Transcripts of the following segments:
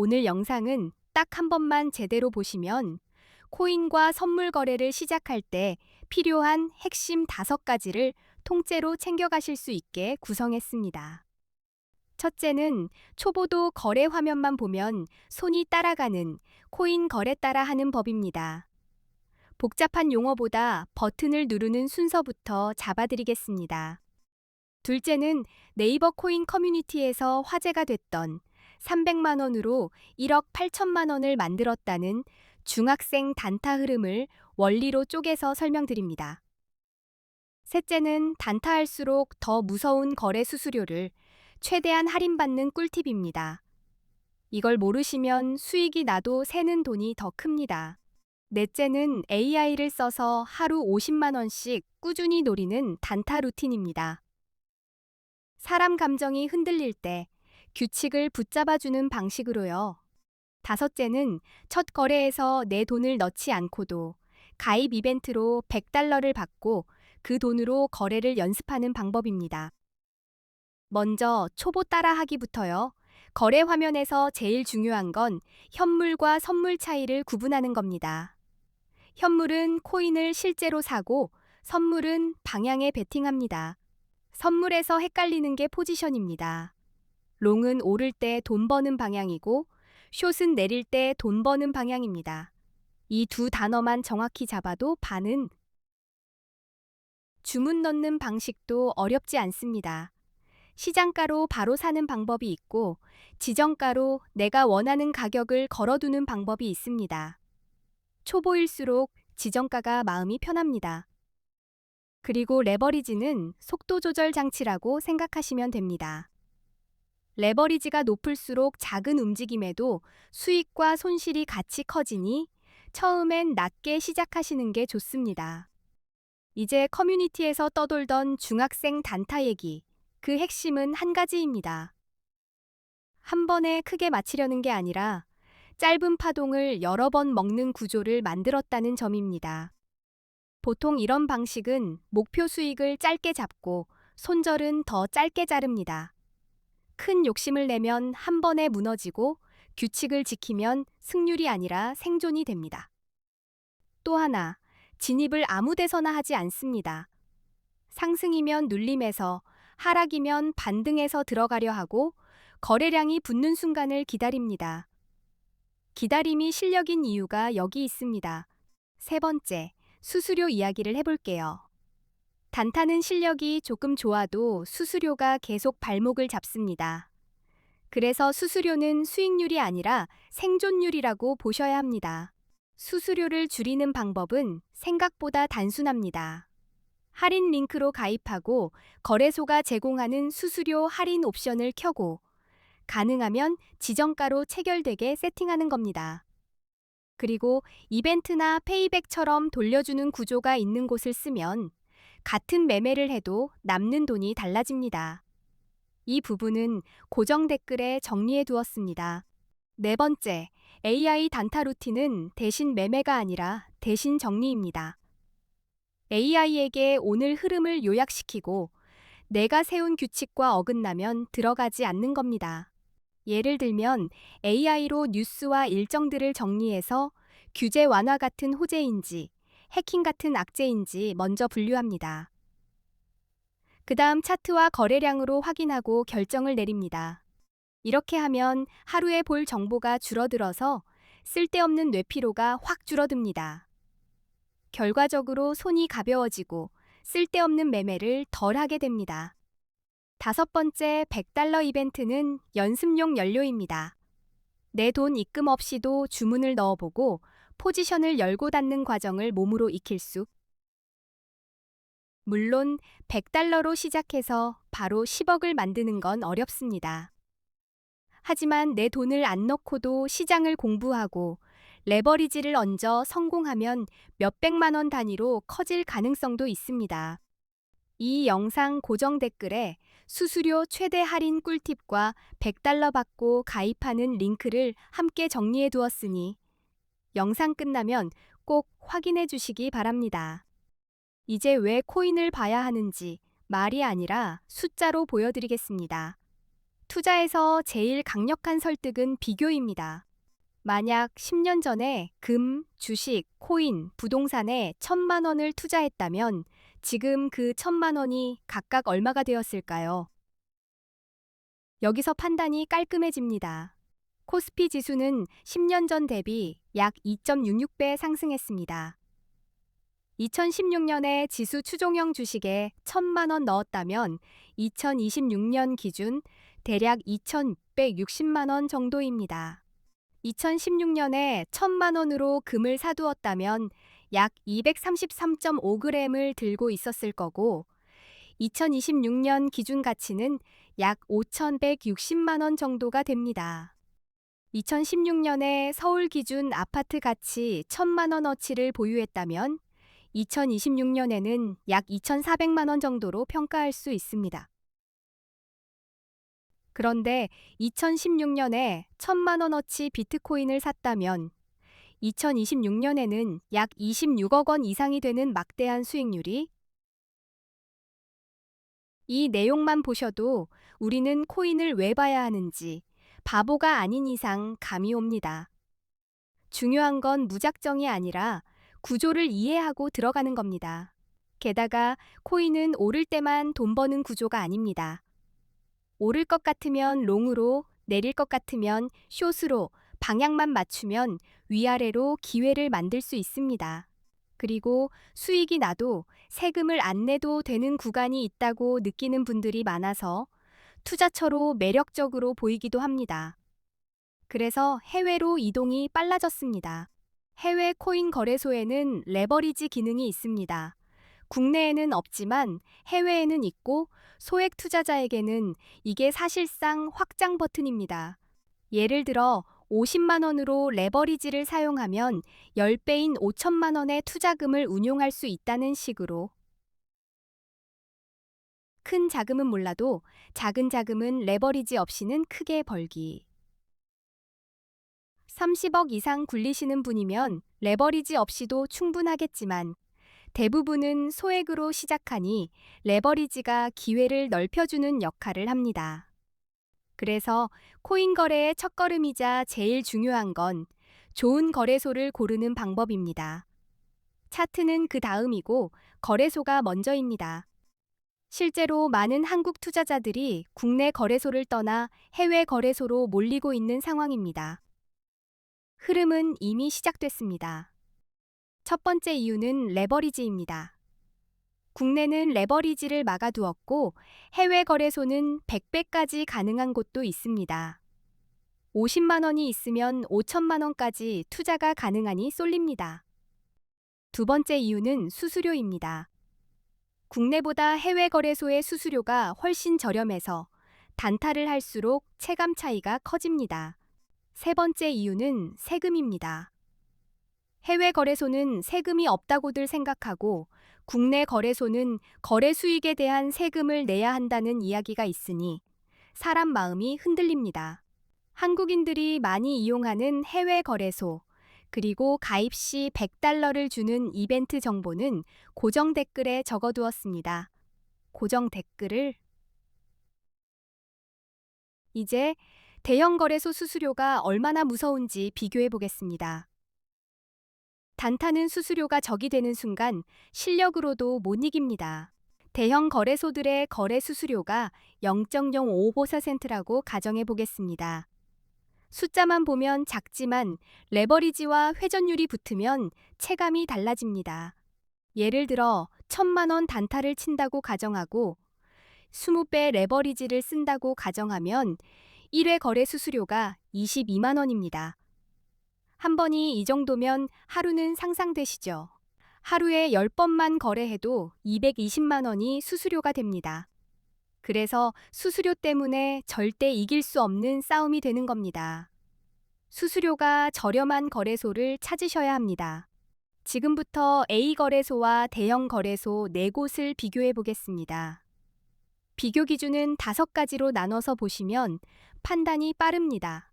오늘 영상은 딱 한 번만 제대로 보시면 코인과 선물 거래를 시작할 때 필요한 핵심 5가지를 통째로 챙겨가실 수 있게 구성했습니다. 첫째는 초보도 거래 화면만 보면 손이 따라가는 코인 거래 따라 하는 법입니다. 복잡한 용어보다 버튼을 누르는 순서부터 잡아드리겠습니다. 둘째는 네이버 코인 커뮤니티에서 화제가 됐던 300만 원으로 1억 8천만 원을 만들었다는 중학생 단타 흐름을 원리로 쪼개서 설명드립니다. 셋째는 단타할수록 더 무서운 거래 수수료를 최대한 할인받는 꿀팁입니다. 이걸 모르시면 수익이 나도 새는 돈이 더 큽니다. 넷째는 AI를 써서 하루 50만 원씩 꾸준히 노리는 단타 루틴입니다. 사람 감정이 흔들릴 때 규칙을 붙잡아주는 방식으로요. 다섯째는 첫 거래에서 내 돈을 넣지 않고도 가입 이벤트로 100달러를 받고 그 돈으로 거래를 연습하는 방법입니다. 먼저 초보 따라하기부터요. 거래 화면에서 제일 중요한 건 현물과 선물 차이를 구분하는 겁니다. 현물은 코인을 실제로 사고 선물은 방향에 베팅합니다. 선물에서 헷갈리는 게 포지션입니다. 롱은 오를 때 돈 버는 방향이고 숏은 내릴 때 돈 버는 방향입니다. 이 두 단어만 정확히 잡아도 반은. 주문 넣는 방식도 어렵지 않습니다. 시장가로 바로 사는 방법이 있고 지정가로 내가 원하는 가격을 걸어두는 방법이 있습니다. 초보일수록 지정가가 마음이 편합니다. 그리고 레버리지는 속도 조절 장치라고 생각하시면 됩니다. 레버리지가 높을수록 작은 움직임에도 수익과 손실이 같이 커지니 처음엔 낮게 시작하시는 게 좋습니다. 이제 커뮤니티에서 떠돌던 중학생 단타 얘기, 그 핵심은 한 가지입니다. 한 번에 크게 마치려는 게 아니라 짧은 파동을 여러 번 먹는 구조를 만들었다는 점입니다. 보통 이런 방식은 목표 수익을 짧게 잡고 손절은 더 짧게 자릅니다. 큰 욕심을 내면 한 번에 무너지고 규칙을 지키면 승률이 아니라 생존이 됩니다. 또 하나, 진입을 아무 데서나 하지 않습니다. 상승이면 눌림에서, 하락이면 반등에서 들어가려 하고 거래량이 붙는 순간을 기다립니다. 기다림이 실력인 이유가 여기 있습니다. 세 번째, 수수료 이야기를 해볼게요. 단타는 실력이 조금 좋아도 수수료가 계속 발목을 잡습니다. 그래서 수수료는 수익률이 아니라 생존율이라고 보셔야 합니다. 수수료를 줄이는 방법은 생각보다 단순합니다. 할인 링크로 가입하고 거래소가 제공하는 수수료 할인 옵션을 켜고 가능하면 지정가로 체결되게 세팅하는 겁니다. 그리고 이벤트나 페이백처럼 돌려주는 구조가 있는 곳을 쓰면 같은 매매를 해도 남는 돈이 달라집니다. 이 부분은 고정 댓글에 정리해 두었습니다. 네 번째, AI 단타 루틴은 대신 매매가 아니라 대신 정리입니다. AI에게 오늘 흐름을 요약시키고 내가 세운 규칙과 어긋나면 들어가지 않는 겁니다. 예를 들면 AI로 뉴스와 일정들을 정리해서 규제 완화 같은 호재인지 해킹 같은 악재인지 먼저 분류합니다. 그 다음 차트와 거래량으로 확인하고 결정을 내립니다. 이렇게 하면 하루에 볼 정보가 줄어들어서 쓸데없는 뇌피로가 확 줄어듭니다. 결과적으로 손이 가벼워지고 쓸데없는 매매를 덜 하게 됩니다. 다섯 번째 100달러 이벤트는 연습용 연료입니다. 내 돈 입금 없이도 주문을 넣어보고 포지션을 열고 닫는 과정을 몸으로 익힐 수. 물론 100달러로 시작해서 바로 10억을 만드는 건 어렵습니다. 하지만 내 돈을 안 넣고도 시장을 공부하고 레버리지를 얹어 성공하면 몇백만 원 단위로 커질 가능성도 있습니다. 이 영상 고정 댓글에 수수료 최대 할인 꿀팁과 100달러 받고 가입하는 링크를 함께 정리해 두었으니 영상 끝나면 꼭 확인해 주시기 바랍니다. 이제 왜 코인을 봐야 하는지 말이 아니라 숫자로 보여드리겠습니다. 투자에서 제일 강력한 설득은 비교입니다. 만약 10년 전에 금, 주식, 코인, 부동산에 1,000만 원을 투자했다면 지금 그 1,000만 원이 각각 얼마가 되었을까요? 여기서 판단이 깔끔해집니다. 코스피 지수는 10년 전 대비 약 2.66배 상승했습니다. 2016년에 지수 추종형 주식에 1,000만 원 넣었다면 2026년 기준 대략 2,660만 원 정도입니다. 2016년에 1,000만 원으로 금을 사두었다면 약 233.5g을 들고 있었을 거고 2026년 기준 가치는 약 5,160만 원 정도가 됩니다. 2016년에 서울 기준 아파트 가치 1,000만 원어치를 보유했다면 2026년에는 약 2,400만 원 정도로 평가할 수 있습니다. 그런데 2016년에 1,000만 원어치 비트코인을 샀다면 2026년에는 약 26억 원 이상이 되는 막대한 수익률이 이 내용만 보셔도 우리는 코인을 왜 봐야 하는지 바보가 아닌 이상 감이 옵니다. 중요한 건 무작정이 아니라 구조를 이해하고 들어가는 겁니다. 게다가 코인은 오를 때만 돈 버는 구조가 아닙니다. 오를 것 같으면 롱으로, 내릴 것 같으면 숏으로 방향만 맞추면 위아래로 기회를 만들 수 있습니다. 그리고 수익이 나도 세금을 안 내도 되는 구간이 있다고 느끼는 분들이 많아서 투자처로 매력적으로 보이기도 합니다. 그래서 해외로 이동이 빨라졌습니다. 해외 코인 거래소에는 레버리지 기능이 있습니다. 국내에는 없지만 해외에는 있고 소액 투자자에게는 이게 사실상 확장 버튼입니다. 예를 들어 50만 원으로 레버리지를 사용하면 10배인 5천만 원의 투자금을 운용할 수 있다는 식으로 큰 자금은 몰라도 작은 자금은 레버리지 없이는 크게 벌기. 30억 이상 굴리시는 분이면 레버리지 없이도 충분하겠지만 대부분은 소액으로 시작하니 레버리지가 기회를 넓혀주는 역할을 합니다. 그래서 코인 거래의 첫걸음이자 제일 중요한 건 좋은 거래소를 고르는 방법입니다. 차트는 그 다음이고 거래소가 먼저입니다. 실제로 많은 한국 투자자들이 국내 거래소를 떠나 해외 거래소로 몰리고 있는 상황입니다. 흐름은 이미 시작됐습니다. 첫 번째 이유는 레버리지입니다. 국내는 레버리지를 막아두었고 해외 거래소는 100배까지 가능한 곳도 있습니다. 50만 원이 있으면 5천만 원까지 투자가 가능하니 쏠립니다. 두 번째 이유는 수수료입니다. 국내보다 해외 거래소의 수수료가 훨씬 저렴해서 단타를 할수록 체감 차이가 커집니다. 세 번째 이유는 세금입니다. 해외 거래소는 세금이 없다고들 생각하고 국내 거래소는 거래 수익에 대한 세금을 내야 한다는 이야기가 있으니 사람 마음이 흔들립니다. 한국인들이 많이 이용하는 해외 거래소, 그리고 가입 시 100달러를 주는 이벤트 정보는 고정 댓글에 적어두었습니다. 고정 댓글을 이제 대형 거래소 수수료가 얼마나 무서운지 비교해 보겠습니다. 단타는 수수료가 적이 되는 순간 실력으로도 못 이깁니다. 대형 거래소들의 거래 수수료가 0.05%라고 가정해 보겠습니다. 숫자만 보면 작지만 레버리지와 회전율이 붙으면 체감이 달라집니다. 예를 들어 1,000만 원 단타를 친다고 가정하고 20배 레버리지를 쓴다고 가정하면 1회 거래 수수료가 22만 원입니다. 한 번이 이 정도면 하루는 상상되시죠? 하루에 10번만 거래해도 220만 원이 수수료가 됩니다. 그래서 수수료 때문에 절대 이길 수 없는 싸움이 되는 겁니다. 수수료가 저렴한 거래소를 찾으셔야 합니다. 지금부터 A 거래소와 대형 거래소 4곳을 비교해 보겠습니다. 비교 기준은 5가지로 나눠서 보시면 판단이 빠릅니다.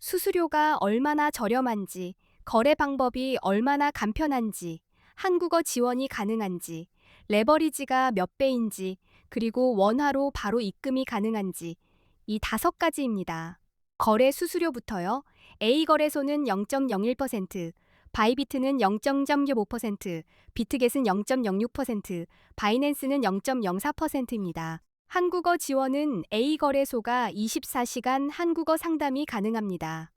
수수료가 얼마나 저렴한지, 거래 방법이 얼마나 간편한지, 한국어 지원이 가능한지, 레버리지가 몇 배인지, 그리고 원화로 바로 입금이 가능한지, 이 5가지입니다. 거래 수수료부터요. A거래소는 0.01%, 바이비트는 0.05%, 비트겟은 0.06%, 바이낸스는 0.04%입니다. 한국어 지원은 A거래소가 24시간 한국어 상담이 가능합니다.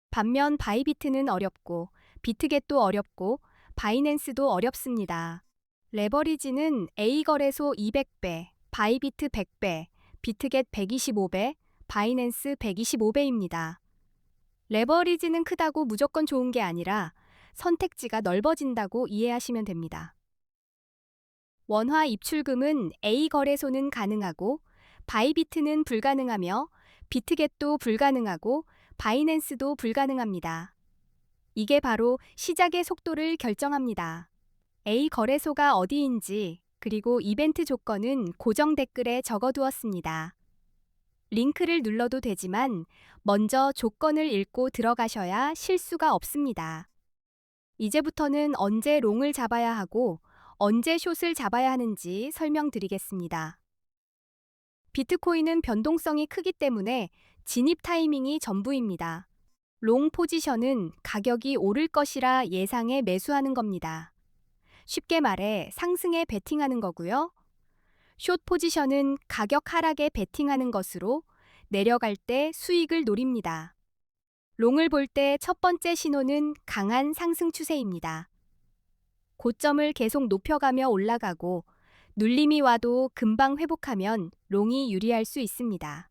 반면 바이비트는 어렵고, 비트겟도 어렵고, 바이낸스도 어렵습니다. 레버리지는 A거래소 200배, 바이비트 100배, 비트겟 125배, 바이낸스 125배입니다. 레버리지는 크다고 무조건 좋은 게 아니라 선택지가 넓어진다고 이해하시면 됩니다. 원화 입출금은 A거래소는 가능하고 바이비트는 불가능하며 비트겟도 불가능하고 바이낸스도 불가능합니다. 이게 바로 시작의 속도를 결정합니다. A거래소가 어디인지 그리고 이벤트 조건은 고정 댓글에 적어두었습니다. 링크를 눌러도 되지만 먼저 조건을 읽고 들어가셔야 실수가 없습니다. 이제부터는 언제 롱을 잡아야 하고 언제 숏을 잡아야 하는지 설명드리겠습니다. 비트코인은 변동성이 크기 때문에 진입 타이밍이 전부입니다. 롱 포지션은 가격이 오를 것이라 예상해 매수하는 겁니다. 쉽게 말해 상승에 베팅하는 거고요. 숏 포지션은 가격 하락에 베팅하는 것으로 내려갈 때 수익을 노립니다. 롱을 볼 때 첫 번째 신호는 강한 상승 추세입니다. 고점을 계속 높여가며 올라가고 눌림이 와도 금방 회복하면 롱이 유리할 수 있습니다.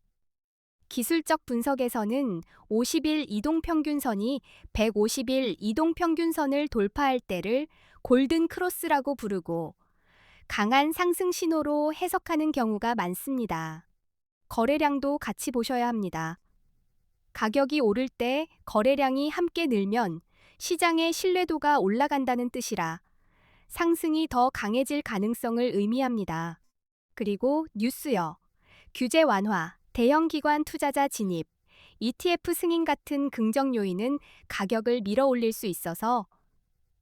기술적 분석에서는 50일 이동평균선이 150일 이동평균선을 돌파할 때를 골든 크로스라고 부르고 강한 상승 신호로 해석하는 경우가 많습니다. 거래량도 같이 보셔야 합니다. 가격이 오를 때 거래량이 함께 늘면 시장의 신뢰도가 올라간다는 뜻이라 상승이 더 강해질 가능성을 의미합니다. 그리고 뉴스요. 규제 완화, 대형 기관 투자자 진입, ETF 승인 같은 긍정 요인은 가격을 밀어 올릴 수 있어서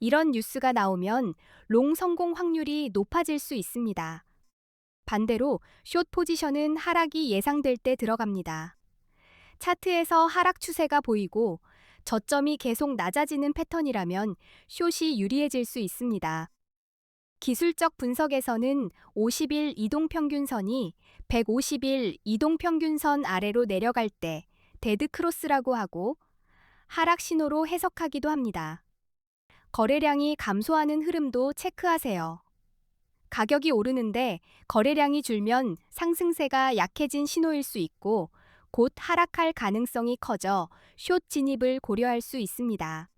이런 뉴스가 나오면 롱 성공 확률이 높아질 수 있습니다. 반대로 숏 포지션은 하락이 예상될 때 들어갑니다. 차트에서 하락 추세가 보이고 저점이 계속 낮아지는 패턴이라면 숏이 유리해질 수 있습니다. 기술적 분석에서는 50일 이동평균선이 150일 이동평균선 아래로 내려갈 때 데드 크로스라고 하고 하락 신호로 해석하기도 합니다. 거래량이 감소하는 흐름도 체크하세요. 가격이 오르는데 거래량이 줄면 상승세가 약해진 신호일 수 있고 곧 하락할 가능성이 커져 숏 진입을 고려할 수 있습니다.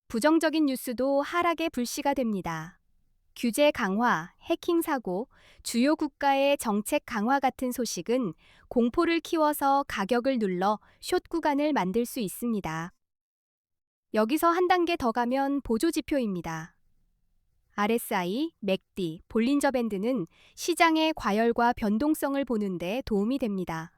부정적인 뉴스도 하락의 불씨가 됩니다. 규제 강화, 해킹 사고, 주요 국가의 정책 강화 같은 소식은 공포를 키워서 가격을 눌러 숏 구간을 만들 수 있습니다. 여기서 한 단계 더 가면 보조 지표입니다. RSI, 맥디, 볼린저 밴드는 시장의 과열과 변동성을 보는 데 도움이 됩니다.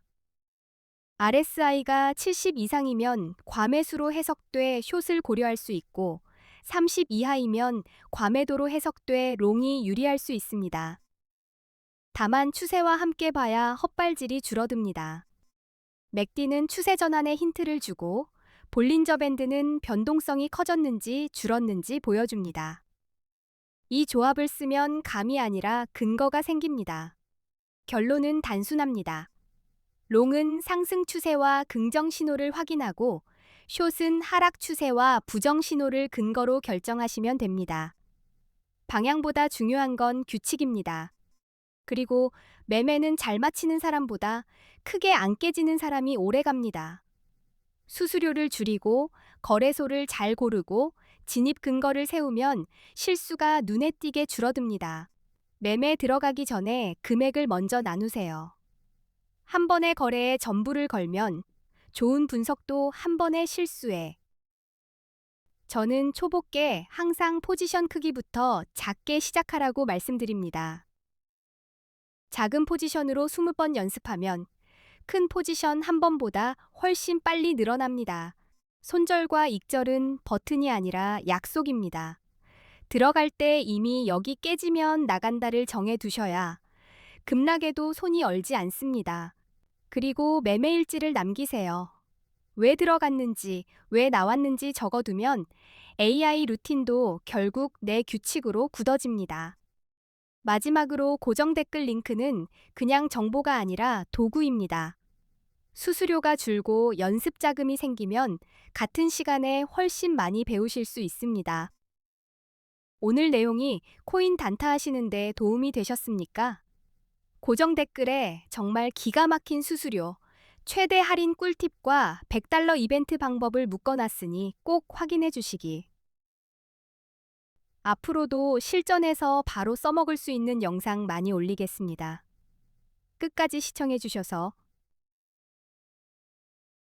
RSI가 70 이상이면 과매수로 해석돼 숏을 고려할 수 있고 30 이하이면 과매도로 해석돼 롱이 유리할 수 있습니다. 다만 추세와 함께 봐야 헛발질이 줄어듭니다. 맥디는 추세 전환의 힌트를 주고 볼린저 밴드는 변동성이 커졌는지 줄었는지 보여줍니다. 이 조합을 쓰면 감이 아니라 근거가 생깁니다. 결론은 단순합니다. 롱은 상승 추세와 긍정 신호를 확인하고 숏은 하락 추세와 부정 신호를 근거로 결정하시면 됩니다. 방향보다 중요한 건 규칙입니다. 그리고 매매는 잘 맞히는 사람보다 크게 안 깨지는 사람이 오래 갑니다. 수수료를 줄이고 거래소를 잘 고르고 진입 근거를 세우면 실수가 눈에 띄게 줄어듭니다. 매매 들어가기 전에 금액을 먼저 나누세요. 한 번의 거래에 전부를 걸면 좋은 분석도 한 번의 실수에. 저는 초보께 항상 포지션 크기부터 작게 시작하라고 말씀드립니다. 작은 포지션으로 20번 연습하면 큰 포지션 한 번보다 훨씬 빨리 늘어납니다. 손절과 익절은 버튼이 아니라 약속입니다. 들어갈 때 이미 여기 깨지면 나간다를 정해 두셔야 급락에도 손이 얼지 않습니다. 그리고 매매 일지를 남기세요. 왜 들어갔는지, 왜 나왔는지 적어두면 AI 루틴도 결국 내 규칙으로 굳어집니다. 마지막으로 고정 댓글 링크는 그냥 정보가 아니라 도구입니다. 수수료가 줄고 연습 자금이 생기면 같은 시간에 훨씬 많이 배우실 수 있습니다. 오늘 내용이 코인 단타 하시는데 도움이 되셨습니까? 고정 댓글에 정말 기가 막힌 수수료, 최대 할인 꿀팁과 $100 이벤트 방법을 묶어놨으니 꼭 확인해 주시기. 앞으로도 실전에서 바로 써먹을 수 있는 영상 많이 올리겠습니다. 끝까지 시청해 주셔서